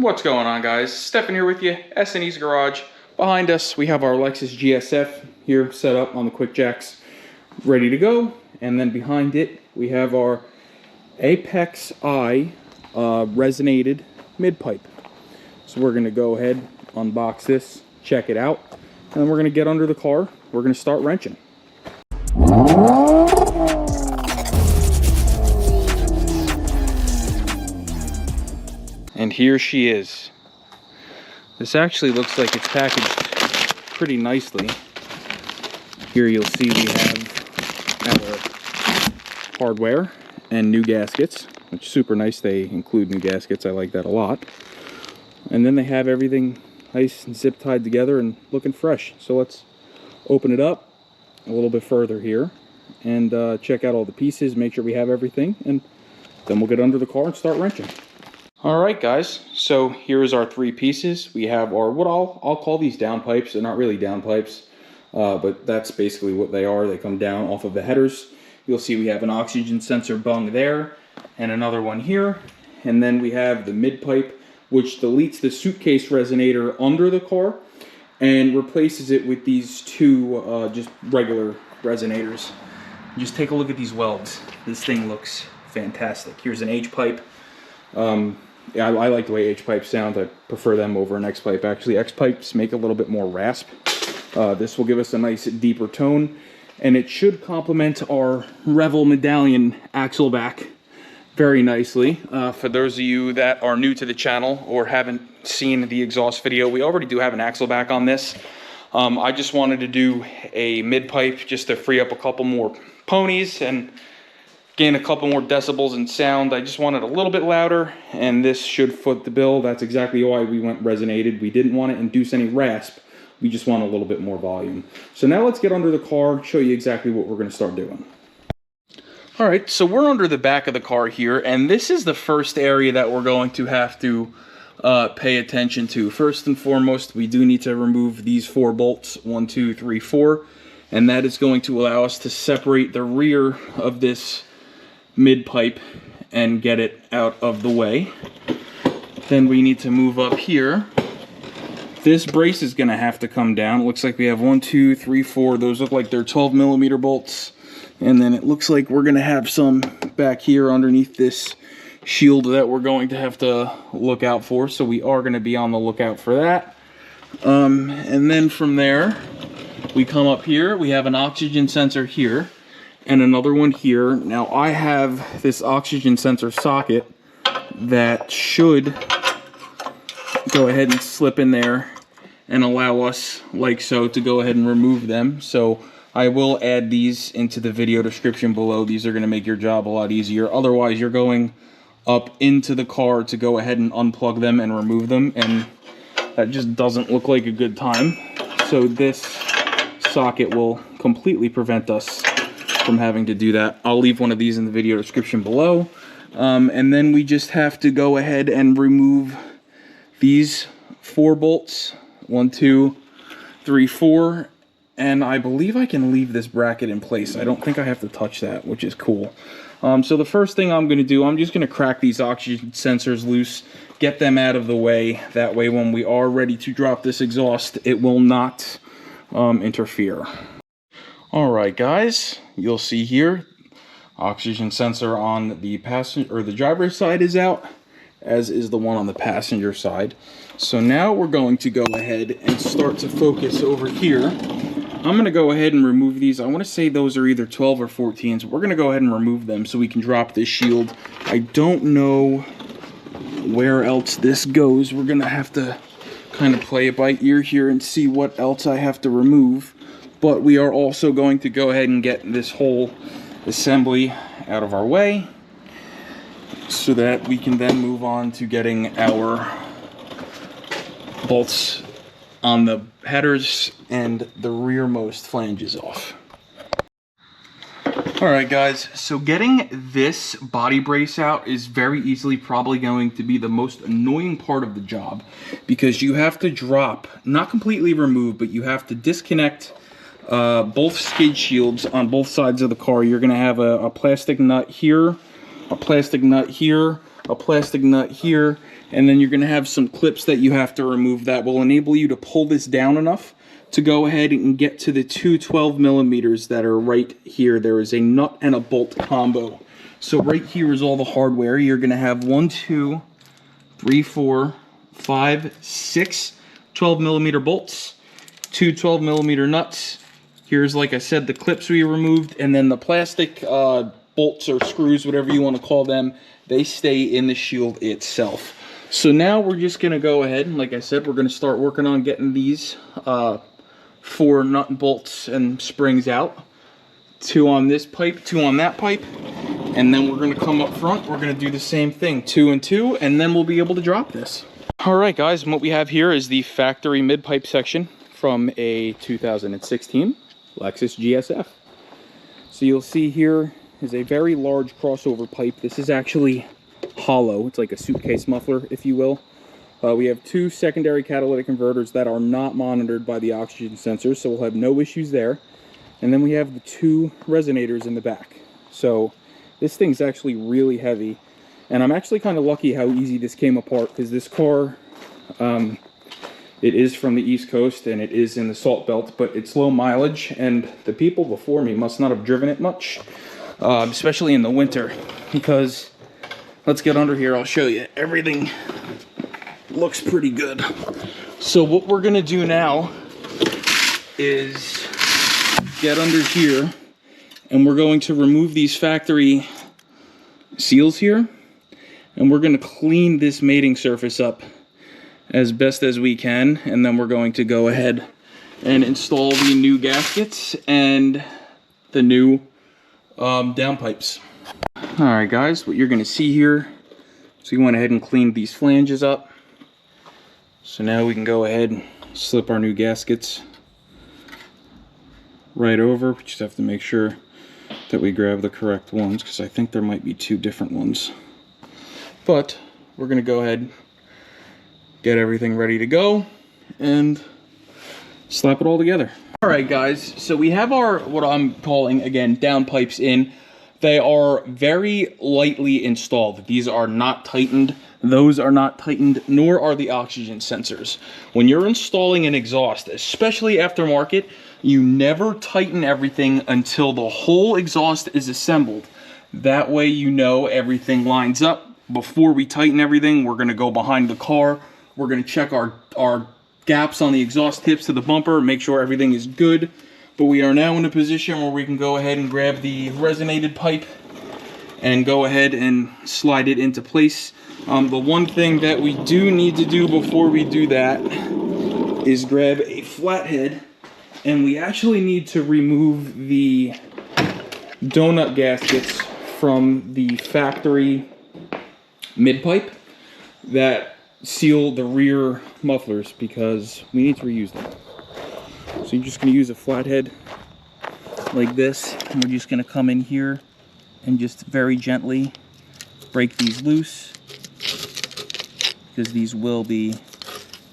What's going on, guys? Stefan here with you, S&E's Garage. Behind us, we have our Lexus GS-F here set up on the quick jacks, ready to go. And then behind it, we have our Apexi resonated mid-pipe. So we're gonna go ahead, unbox this, check it out, and then we're gonna get under the car. We're gonna start wrenching. And here she is. This actually looks like it's packaged pretty nicely. Here you'll see we have our hardware and new gaskets, which is super nice. They include new gaskets. I like that a lot. And then they have everything nice and zip tied together and looking fresh. So let's open it up a little bit further here and check out all the pieces, make sure we have everything, and then we'll get under the car and start wrenching. Alright guys, so here's our three pieces. We have our, what I'll call these down pipes. They're not really down pipes, but that's basically what they are. They come down off of the headers. You'll see we have an oxygen sensor bung there, and another one here. And then we have the mid pipe, which deletes the suitcase resonator under the car and replaces it with these two just regular resonators. Just take a look at these welds. This thing looks fantastic. Here's an H pipe. Yeah, I like the way H pipes sound. I prefer them over an X pipe. Actually, X pipes make a little bit more rasp. This will give us a nice deeper tone, and it should complement our Revel Medallion axle back very nicely. For those of you that are new to the channel or haven't seen the exhaust video, we already do have an axle back on this. I just wanted to do a mid pipe just to free up a couple more ponies and gain a couple more decibels in sound. I just wanted a little bit louder, and this should foot the bill. That's exactly why we went resonated. We didn't want to induce any rasp. We just want a little bit more volume. So now let's get under the car, show you exactly what we're going to start doing. All right, so we're under the back of the car here, and this is the first area that we're going to have to pay attention to. First and foremost, we do need to remove these 4 bolts, 1, 2, 3, 4, and that is going to allow us to separate the rear of this mid pipe and get it out of the way. Then we need to move up here. This brace is gonna have to come down. It looks like we have 1, 2, 3, 4. Those look like they're 12mm bolts. And then it looks like we're gonna have some back here underneath this shield that we're going to have to look out for. So we are gonna be on the lookout for that. And then from there, we come up here. We have an oxygen sensor here and another one here. Now I have this oxygen sensor socket that should go ahead and slip in there and allow us, like so, to go ahead and remove them. So I will add these into the video description below. These are going to make your job a lot easier. Otherwise, you're going up into the car to go ahead and unplug them and remove them, and that just doesn't look like a good time. So this socket will completely prevent us from having to do that. I'll leave one of these in the video description below. And then we just have to go ahead and remove these 4 bolts, 1, 2, 3, 4, and I believe I can leave this bracket in place. I don't think I have to touch that, which is cool. So the first thing I'm going to do, I'm just going to crack these oxygen sensors loose, get them out of the way. That way when we are ready to drop this exhaust, it will not interfere. Alright guys, you'll see here, oxygen sensor on the passenger or the driver's side is out, as is the one on the passenger side. So now we're going to go ahead and start to focus over here. I'm going to go ahead and remove these. I want to say those are either 12 or 14s. We're going to go ahead and remove them so we can drop this shield. I don't know where else this goes. We're going to have to kind of play it by ear here and see what else I have to remove. But we are also going to go ahead and get this whole assembly out of our way so that we can then move on to getting our bolts on the headers and the rearmost flanges off. Alright guys, so getting this body brace out is very easily probably going to be the most annoying part of the job, because you have to drop, not completely remove, but you have to disconnect both skid shields on both sides of the car. You're going to have a plastic nut here, a plastic nut here, a plastic nut here, and then you're going to have some clips that you have to remove that will enable you to pull this down enough to go ahead and get to the two 12mm that are right here. There is a nut and a bolt combo. So right here is all the hardware. You're going to have 1, 2, 3, 4, 5, 6 12mm bolts, 2 12mm nuts. Here's, like I said, the clips we removed, and then the plastic bolts or screws, whatever you want to call them, they stay in the shield itself. So now we're just going to go ahead, and like I said, we're going to start working on getting these 4 nut and bolts and springs out. 2 on this pipe, 2 on that pipe, and then we're going to come up front. We're going to do the same thing, 2 and 2, and then we'll be able to drop this. All right, guys, and what we have here is the factory mid-pipe section from a 2016 Lexus GS-F. So you'll see here is a very large crossover pipe. This is actually hollow. It's like a suitcase muffler, if you will. We have 2 secondary catalytic converters that are not monitored by the oxygen sensors, so we'll have no issues there. And then we have the 2 resonators in the back. So this thing's actually really heavy. And I'm actually kind of lucky how easy this came apart, because this car, it is from the East Coast and it is in the Salt Belt, but it's low mileage, and the people before me must not have driven it much, especially in the winter, because let's get under here, I'll show you. Everything looks pretty good. So what we're gonna do now is get under here, and we're going to remove these factory seals here, and we're going to clean this mating surface up as best as we can, and then we're going to go ahead and install the new gaskets and the new downpipes. Alright guys, what you're going to see here, so we went ahead and cleaned these flanges up. So now we can go ahead and slip our new gaskets right over. We just have to make sure that we grab the correct ones, because I think there might be 2 different ones. But we're going to go ahead, get everything ready to go, and slap it all together. Alright guys, so we have our, what I'm calling, again, downpipes in. They are very lightly installed. These are not tightened. Those are not tightened, nor are the oxygen sensors. When you're installing an exhaust, especially aftermarket, you never tighten everything until the whole exhaust is assembled. That way you know everything lines up. Before we tighten everything, we're going to go behind the car. We're going to check our gaps on the exhaust tips to the bumper, make sure everything is good. But we are now in a position where we can go ahead and grab the resonated pipe and go ahead and slide it into place. The one thing that we do need to do before we do that is grab a flathead, and we actually need to remove the donut gaskets from the factory mid-pipe that seal the rear mufflers, because we need to reuse them. So you're just going to use a flathead like this, and we're just going to come in here and just very gently break these loose, because these will be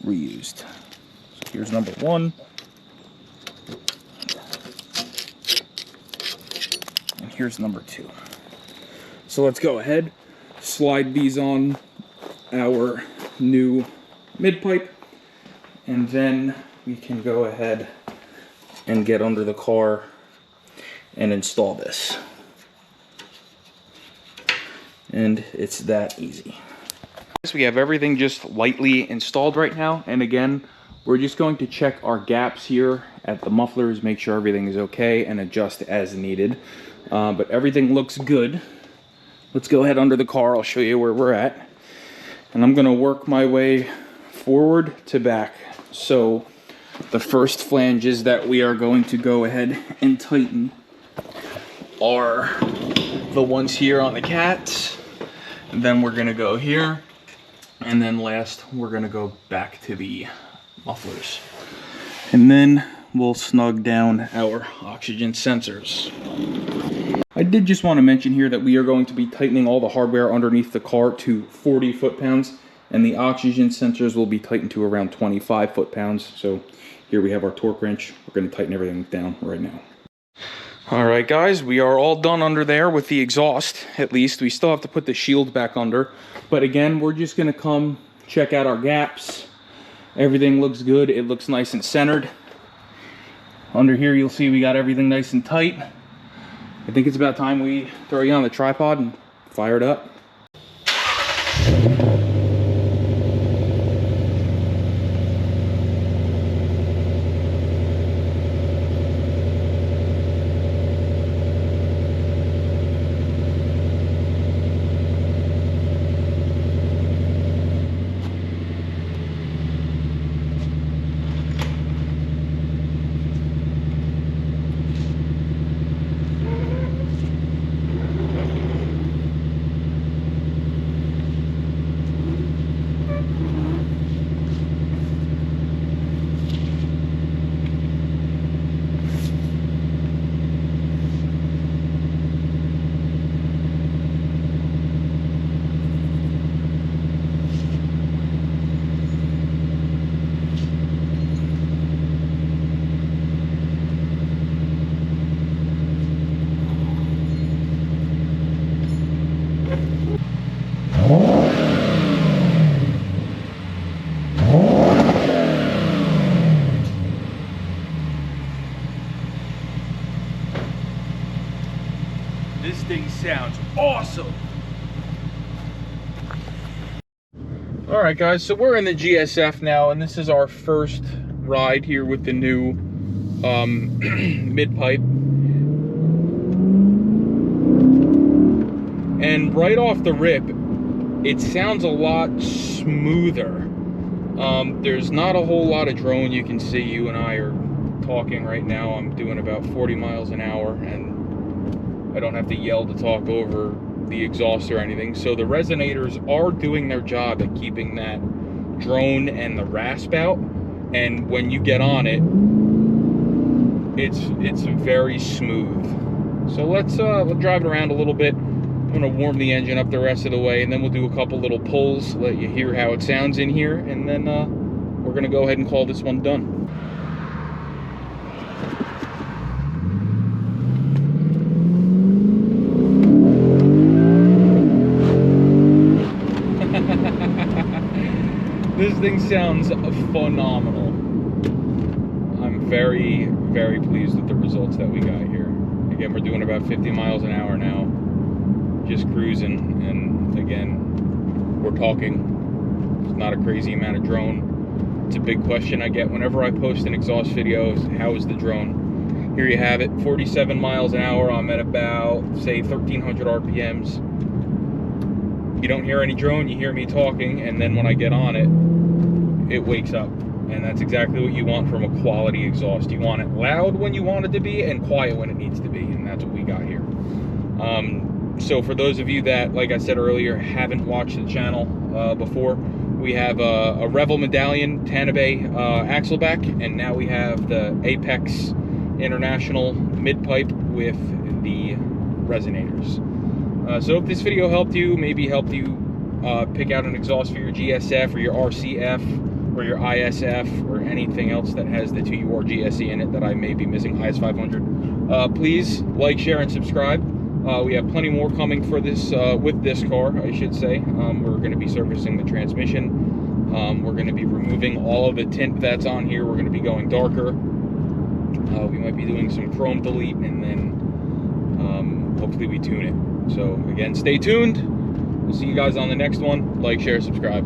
reused. So here's number 1. And here's number 2. So let's go ahead, slide these on our new mid-pipe, and then we can go ahead and get under the car and install this. And it's that easy. We have everything just lightly installed right now, and again, we're just going to check our gaps here at the mufflers, make sure everything is okay, and adjust as needed. But everything looks good. Let's go ahead under the car, I'll show you where we're at. And I'm gonna work my way forward to back. So the first flanges that we are going to go ahead and tighten are the ones here on the cats. And then we're gonna go here. And then last, we're gonna go back to the mufflers. And then we'll snug down our oxygen sensors. I did just want to mention here that we are going to be tightening all the hardware underneath the car to 40 foot-pounds, and the oxygen sensors will be tightened to around 25 foot-pounds. So here we have our torque wrench. We're going to tighten everything down right now. All right, guys, we are all done under there with the exhaust. At least we still have to put the shield back under, but again, we're just gonna come check out our gaps. Everything looks good. It looks nice and centered. Under here, you'll see we got everything nice and tight. I think it's about time we throw you on the tripod and fire it up. This thing sounds awesome. All right, guys, so we're in the GS-F now, and this is our first ride here with the new mid-pipe. And right off the rip, it sounds a lot smoother. There's not a whole lot of drone. You can see you and I are talking right now. I'm doing about 40 miles an hour, and I don't have to yell to talk over the exhaust or anything. So the resonators are doing their job at keeping that drone and the rasp out. And when you get on it, it's very smooth. So let's drive it around a little bit. I'm gonna warm the engine up the rest of the way, and then we'll do a couple little pulls, let you hear how it sounds in here, and then we're gonna go ahead and call this one done. This thing sounds phenomenal. I'm very, very pleased with the results that we got here. Again, we're doing about 50 miles an hour now, just cruising, and again, we're talking. It's not a crazy amount of drone. It's a big question I get whenever I post an exhaust video, is how is the drone? Here you have it, 47 miles an hour. I'm at about, say, 1,300 RPMs. You don't hear any drone, you hear me talking, and then when I get on it, it wakes up. And that's exactly what you want from a quality exhaust. You want it loud when you want it to be, and quiet when it needs to be, and that's what we got here. So for those of you that, like I said earlier, haven't watched the channel before, we have a Revel Medallion Tanabe axleback, and now we have the Apex International mid-pipe with the resonators. So if this video helped you, maybe helped you pick out an exhaust for your GS-F or your RCF or your ISF or anything else that has the 2UR GSE in it that I may be missing, IS500, please like, share, and subscribe. We have plenty more coming for this with this car, I should say. We're going to be servicing the transmission. We're going to be removing all of the tint that's on here. We're going to be going darker. We might be doing some chrome delete, and then hopefully we tune it. So again, stay tuned. We'll see you guys on the next one. Like, share, subscribe.